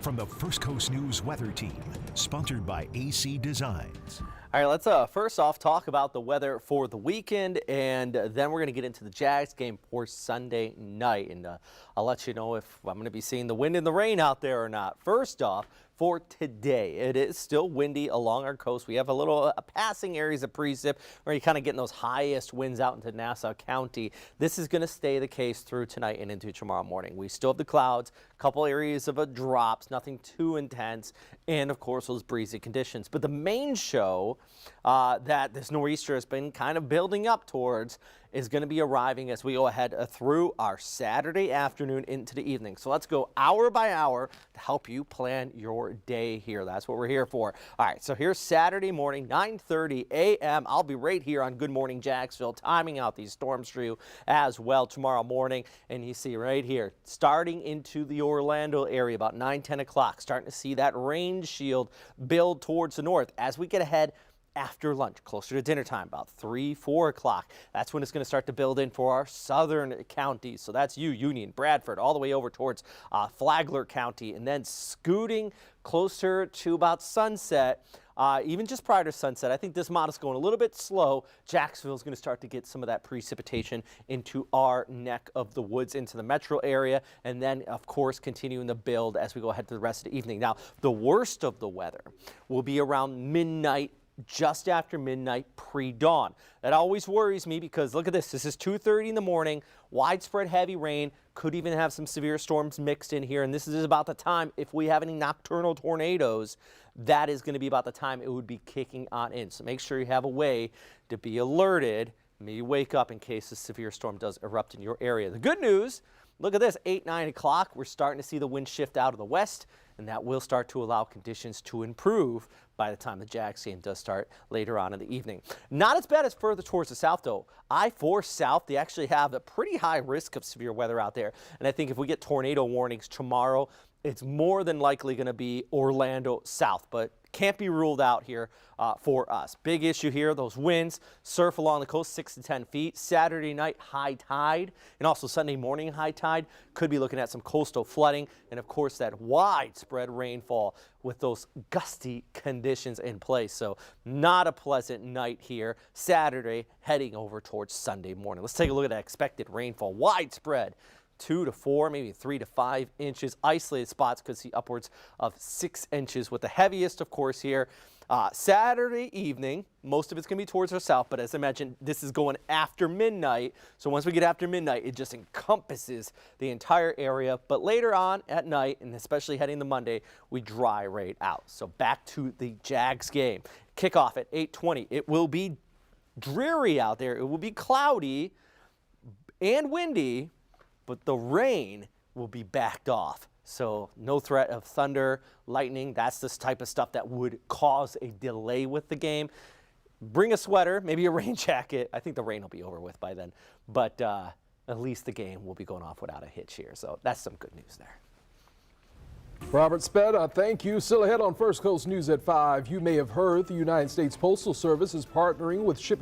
From the First Coast News Weather Team, sponsored by AC Designs. All right, let's first off talk about the weather for the weekend, and then we're going to get into the Jags game for Sunday night. And I'll let you know if I'm going to be seeing the wind and the rain out there or not. First off, for today, it is still windy along our coast. We have a little passing areas of precip where you're kind of getting those highest winds out into Nassau County. This is going to stay the case through tonight and into tomorrow morning. We still have the clouds, a couple areas of drops, nothing too intense, and of course those breezy conditions. But the main show that this nor'easter has been kind of building up towards is going to be arriving as we go ahead through our Saturday afternoon into the evening. So let's go hour by hour to help you plan your day here. That's what we're here for. All right, so here's Saturday morning, 9:30 a.m. I'll be right here on Good Morning Jacksville, timing out these storms for you as well tomorrow morning. And you see right here, starting into the Orlando area about 9-10 o'clock, starting to see that rain shield build towards the north as we get ahead after lunch, closer to dinner time, about 3-4 o'clock. That's when it's going to start to build in for our southern counties. So that's Union, Bradford, all the way over towards Flagler County, and then scooting closer to about sunset. Even just prior to sunset, I think this model's going a little bit slow. Jacksonville's going to start to get some of that precipitation into our neck of the woods, into the metro area, and then, of course, continuing the build as we go ahead to the rest of the evening. Now, the worst of the weather will be around midnight, just after midnight, pre-dawn. That always worries me because look at this. This is 2:30 in the morning, widespread heavy rain, could even have some severe storms mixed in here. And this is about the time, if we have any nocturnal tornadoes, that is going to be about the time it would be kicking on in. So make sure you have a way to be alerted. Maybe wake up in case a severe storm does erupt in your area. The good news, look at this, 8-9 o'clock, we're starting to see the wind shift out of the west, and that will start to allow conditions to improve by the time the Jags game does start later on in the evening. Not as bad as further towards the south, though. I-4 south, they actually have a pretty high risk of severe weather out there. And I think if we get tornado warnings tomorrow, it's more than likely going to be Orlando south, but can't be ruled out here for us. Big issue here, those winds, surf along the coast 6 to 10 feet. Saturday night, high tide, and also Sunday morning high tide. Could be looking at some coastal flooding, and of course that widespread rainfall with those gusty conditions in place. So not a pleasant night here. Saturday heading over towards Sunday morning. Let's take a look at that expected rainfall. Widespread. 2 to 4, maybe 3 to 5 inches. Isolated spots could see upwards of 6 inches, with the heaviest, of course, here. Saturday evening, most of it's going to be towards the south, but as I mentioned, this is going after midnight. So once we get after midnight, it just encompasses the entire area. But later on at night, and especially heading to Monday, we dry right out. So back to the Jags game. Kickoff at 8:20. It will be dreary out there. It will be cloudy and windy, but the rain will be backed off. So no threat of thunder, lightning. That's this type of stuff that would cause a delay with the game. Bring a sweater, maybe a rain jacket. I think the rain will be over with by then. But at least the game will be going off without a hitch here. So that's some good news there. Robert Sped, thank you. Still ahead on First Coast News at 5. You may have heard the United States Postal Service is partnering with shipping